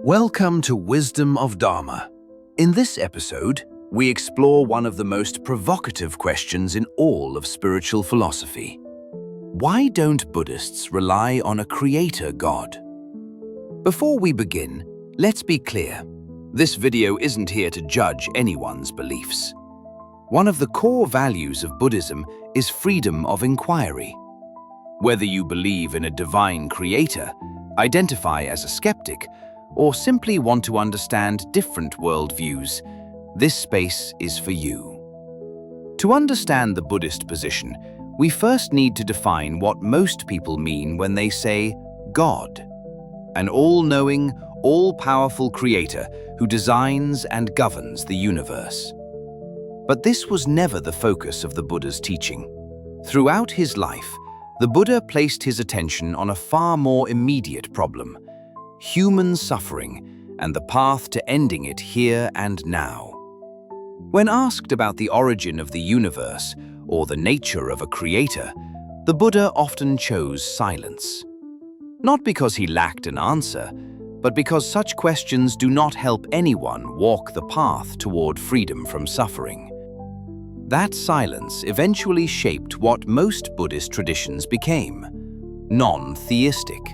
Welcome to Wisdom of Dharma. In this episode, we explore one of the most provocative questions in all of spiritual philosophy. Why don't Buddhists rely on a creator God? Before we begin, let's be clear. This video isn't here to judge anyone's beliefs. One of the core values of Buddhism is freedom of inquiry. Whether you believe in a divine creator, identify as a skeptic, or simply want to understand different worldviews, this space is for you. To understand the Buddhist position, we first need to define what most people mean when they say God, an all-knowing, all-powerful creator who designs and governs the universe. But this was never the focus of the Buddha's teaching. Throughout his life, the Buddha placed his attention on a far more immediate problem: human suffering and the path to ending it here and now. When asked about the origin of the universe or the nature of a creator, the Buddha often chose silence. Not because he lacked an answer, but because such questions do not help anyone walk the path toward freedom from suffering. That silence eventually shaped what most Buddhist traditions became: non-theistic.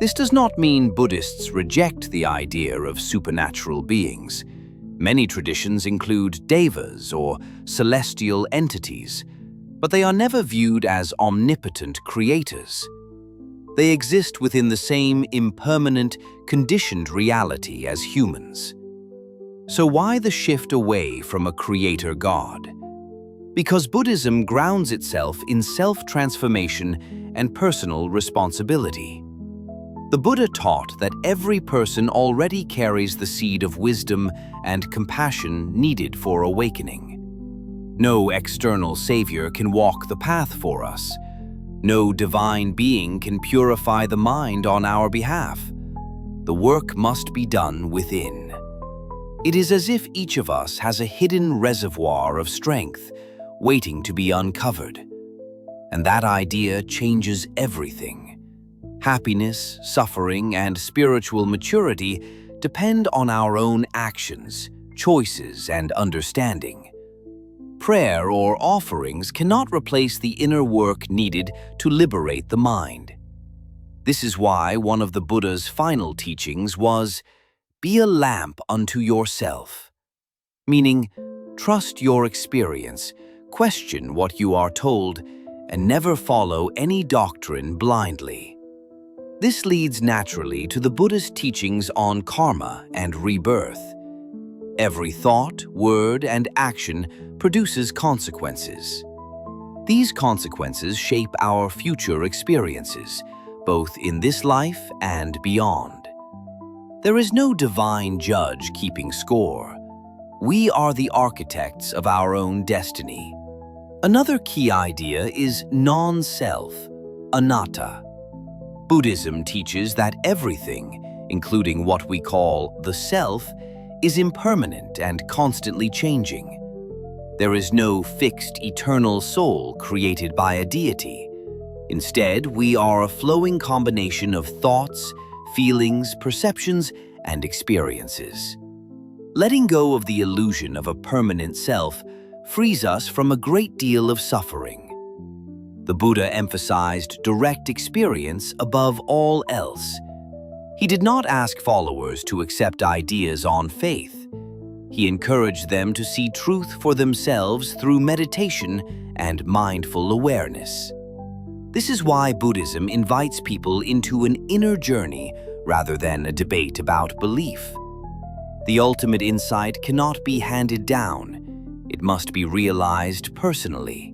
This does not mean Buddhists reject the idea of supernatural beings. Many traditions include devas or celestial entities, but they are never viewed as omnipotent creators. They exist within the same impermanent, conditioned reality as humans. So why the shift away from a creator God? Because Buddhism grounds itself in self-transformation and personal responsibility. The Buddha taught that every person already carries the seed of wisdom and compassion needed for awakening. No external savior can walk the path for us. No divine being can purify the mind on our behalf. The work must be done within. It is as if each of us has a hidden reservoir of strength waiting to be uncovered. And that idea changes everything. Happiness, suffering, and spiritual maturity depend on our own actions, choices, and understanding. Prayer or offerings cannot replace the inner work needed to liberate the mind. This is why one of the Buddha's final teachings was, "Be a lamp unto yourself," meaning, trust your experience, question what you are told, and never follow any doctrine blindly. This leads naturally to the Buddha's teachings on karma and rebirth. Every thought, word, and action produces consequences. These consequences shape our future experiences, both in this life and beyond. There is no divine judge keeping score. We are the architects of our own destiny. Another key idea is non-self, anatta. Buddhism teaches that everything, including what we call the self, is impermanent and constantly changing. There is no fixed eternal soul created by a deity. Instead, we are a flowing combination of thoughts, feelings, perceptions, and experiences. Letting go of the illusion of a permanent self frees us from a great deal of suffering. The Buddha emphasized direct experience above all else. He did not ask followers to accept ideas on faith. He encouraged them to see truth for themselves through meditation and mindful awareness. This is why Buddhism invites people into an inner journey rather than a debate about belief. The ultimate insight cannot be handed down. It must be realized personally.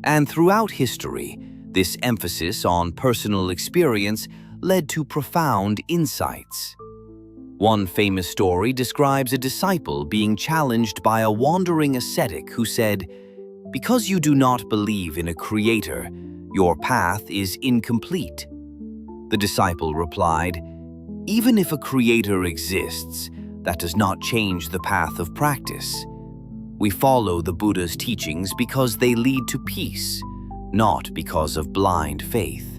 And throughout history, this emphasis on personal experience led to profound insights. One famous story describes a disciple being challenged by a wandering ascetic who said, "Because you do not believe in a creator, your path is incomplete." The disciple replied, "Even if a creator exists, that does not change the path of practice. We follow the Buddha's teachings because they lead to peace, not because of blind faith."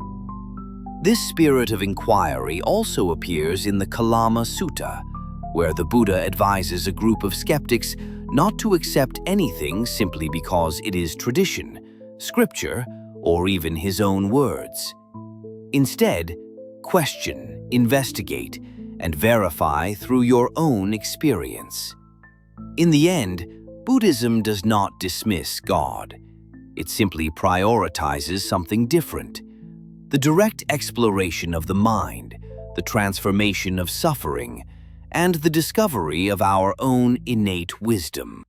This spirit of inquiry also appears in the Kalama Sutta, where the Buddha advises a group of skeptics not to accept anything simply because it is tradition, scripture, or even his own words. Instead, question, investigate, and verify through your own experience. In the end, Buddhism does not dismiss God. It simply prioritizes something different: the direct exploration of the mind, the transformation of suffering, and the discovery of our own innate wisdom.